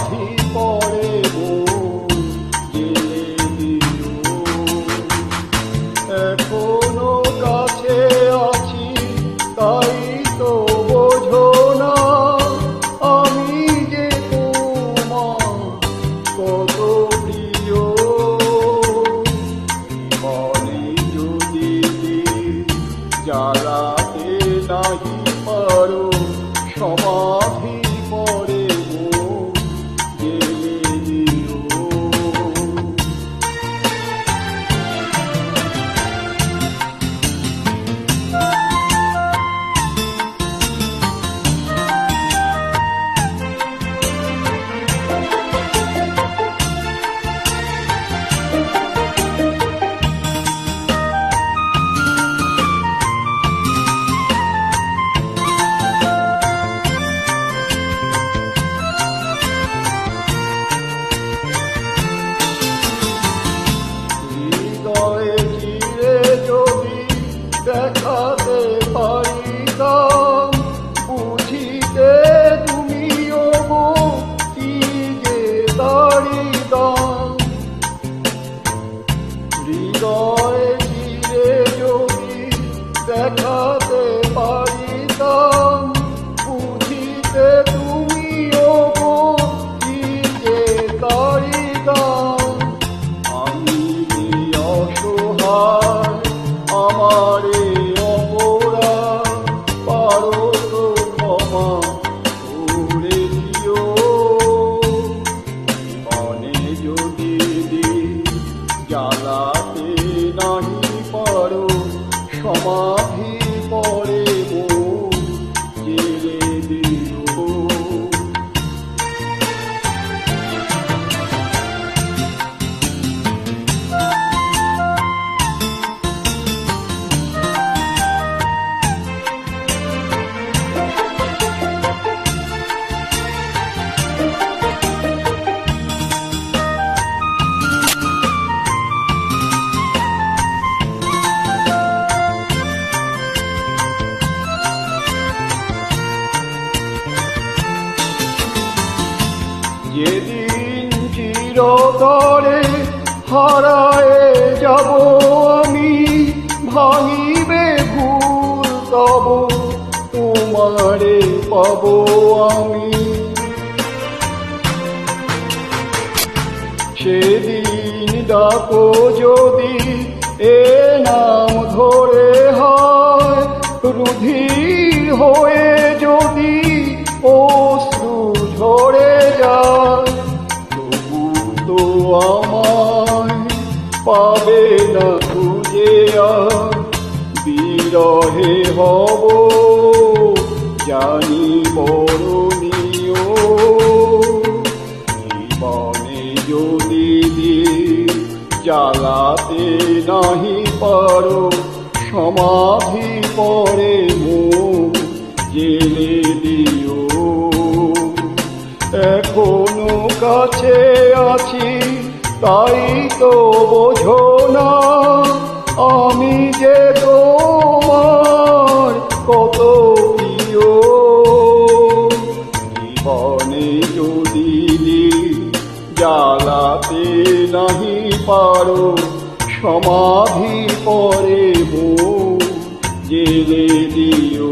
সমাধি পড়ে জেলে দিও। এখনো কাছে আছি তাই তো বোঝো না আমি যে তোমার কত প্রিয়। মনে যদি জ্বালাতে নাহি পারো সমাধি পড়ে জেলে দিও। হৃদয়ে চিরে যদি দেখাতে পারিতাম বুঝিতে তুমিও গো কি যে দাঁড়িতাম। হৃদয়ে চিরে যদি দেখাতে পারিতাম বুঝিতে তুমিও গো কি যে দাঁড়িতাম। আমারে অপরাধ পারো তো ক্ষমা করে দিও। মনে যদি জ্বালাতে নাহি পারো সমাধি পড়ে জেলে দিও। যেদিন চিরতরে হারায়ে যাব আমি ভাঙিবে ভুল তব তোমারে পাব আমি। সেদিন ডাকো যদি এ নাম ধরে হয় রুধির হয়ে যদি অশ্রু ঝরে যায় তবু তো আমায় পাবে না খুঁজে আর বিরহে হব জানি বরণীয়। জীবনে যদি জ্বালাতে নাহি পারো সমাধি পড়ে জেলে দিও। এখনো কাছে আছি তাই তো বোঝো না আমি যে তোমার কত প্রিয়। জীবনে যদি জ্বালাতে নাহি পারো সমাধি পড়ে জেলে দিও।